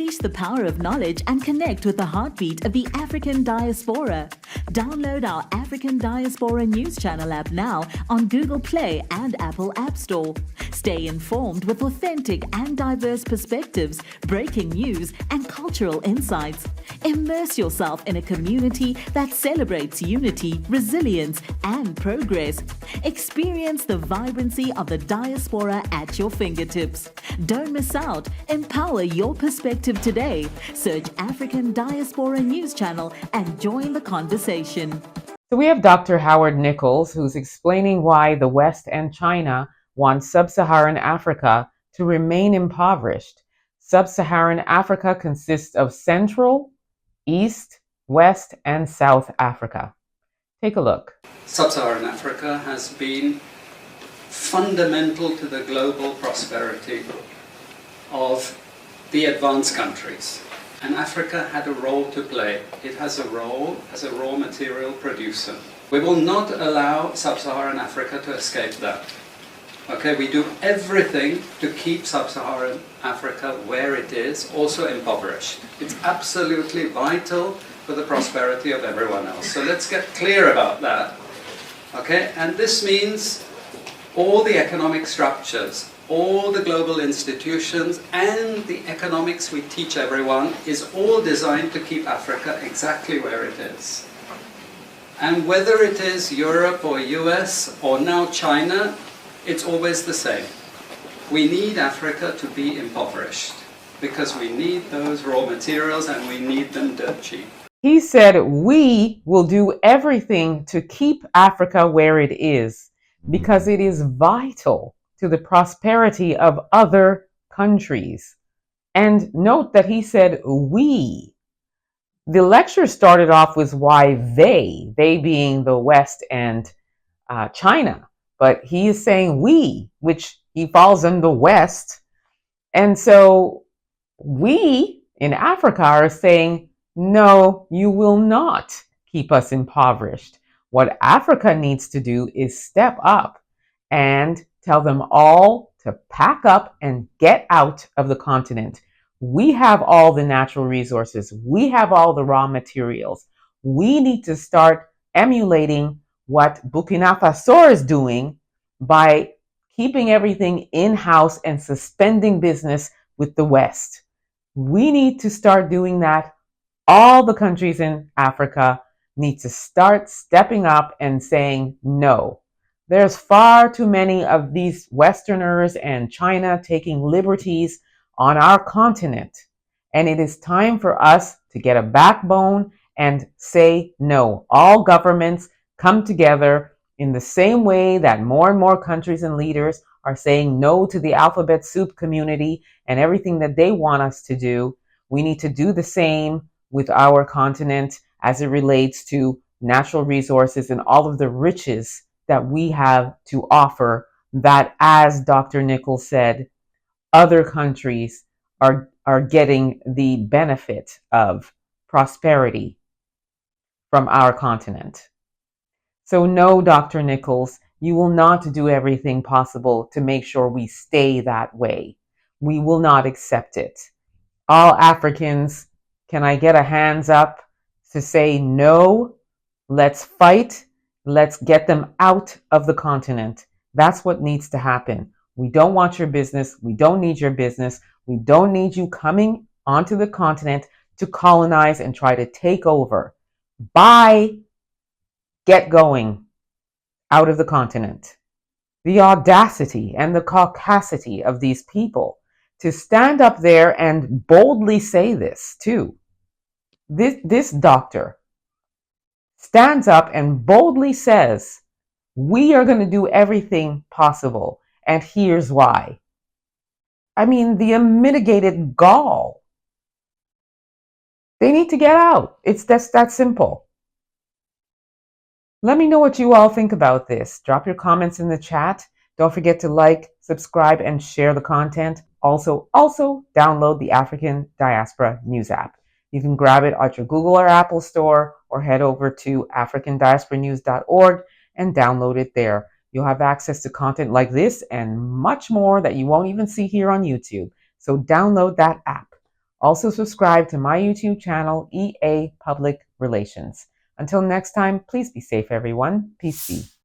Unleash the power of knowledge and connect with the heartbeat of the African diaspora. Download our African Diaspora News Channel app now on Google Play and Apple App Store. Stay informed with authentic and diverse perspectives, breaking news, and cultural insights. Immerse yourself in a community that celebrates unity, resilience, and progress. Experience the vibrancy of the diaspora at your fingertips. Don't miss out. Empower your perspective today. Search African Diaspora News Channel and join the conversation. So we have Dr. Howard Nichols, who's explaining why the West and China want sub-Saharan Africa to remain impoverished. Sub-Saharan Africa consists of Central, East, West, and South Africa. Take a look. Sub-Saharan Africa has been fundamental to the global prosperity of the advanced countries. And Africa had a role to play. It has a role as a raw material producer. We will not allow Sub-Saharan Africa to escape that. Okay, we do everything to keep Sub-Saharan Africa where it is, also impoverished. It's absolutely vital for the prosperity of everyone else. So let's get clear about that. Okay, and this means all the economic structures, all the global institutions, and the economics we teach everyone is all designed to keep Africa exactly where it is. And whether it is Europe or US or now China, it's always the same. We need Africa to be impoverished because we need those raw materials and we need them dirt cheap. He said, we will do everything to keep Africa where it is because it is vital to the prosperity of other countries. And note that he said, we. The lecture started off with why they being the West and China. But he is saying we, which he falls in the West. And so we in Africa are saying, no, you will not keep us impoverished. What Africa needs to do is step up and tell them all to pack up and get out of the continent. We have all the natural resources. We have all the raw materials. We need to start emulating what Burkina Faso is doing by keeping everything in-house and suspending business with the West. We need to start doing that. All the countries in Africa need to start stepping up and saying no. There's far too many of these Westerners and China taking liberties on our continent. And it is time for us to get a backbone and say no. All governments come together in the same way that more and more countries and leaders are saying no to the alphabet soup community and everything that they want us to do. We need to do the same with our continent as it relates to natural resources and all of the riches that we have to offer that, as Dr. Nichols said, other countries are getting the benefit of prosperity from our continent. So no, Dr. Nichols, you will not do everything possible to make sure we stay that way. We will not accept it. All Africans, can I get a hands up to say no? Let's fight. Let's get them out of the continent. That's what needs to happen. We don't want your business. We don't need your business. We don't need you coming onto the continent to colonize and try to take over. Bye. Get going out of the continent. The audacity and the caucasity of these people to stand up there and boldly say this too. This doctor stands up and boldly says, we are going to do everything possible, and here's why. I mean, the unmitigated gall. They need to get out. It's just that simple. Let me know what you all think about this. Drop your comments in the chat. Don't forget to like, subscribe, and share the content. Also, download the African Diaspora News app. You can grab it at your Google or Apple store or head over to africandiasporanews.org and download it there. You'll have access to content like this and much more that you won't even see here on YouTube. So download that app. Also subscribe to my YouTube channel, EA Public Relations. Until next time, please be safe, everyone. Peace be.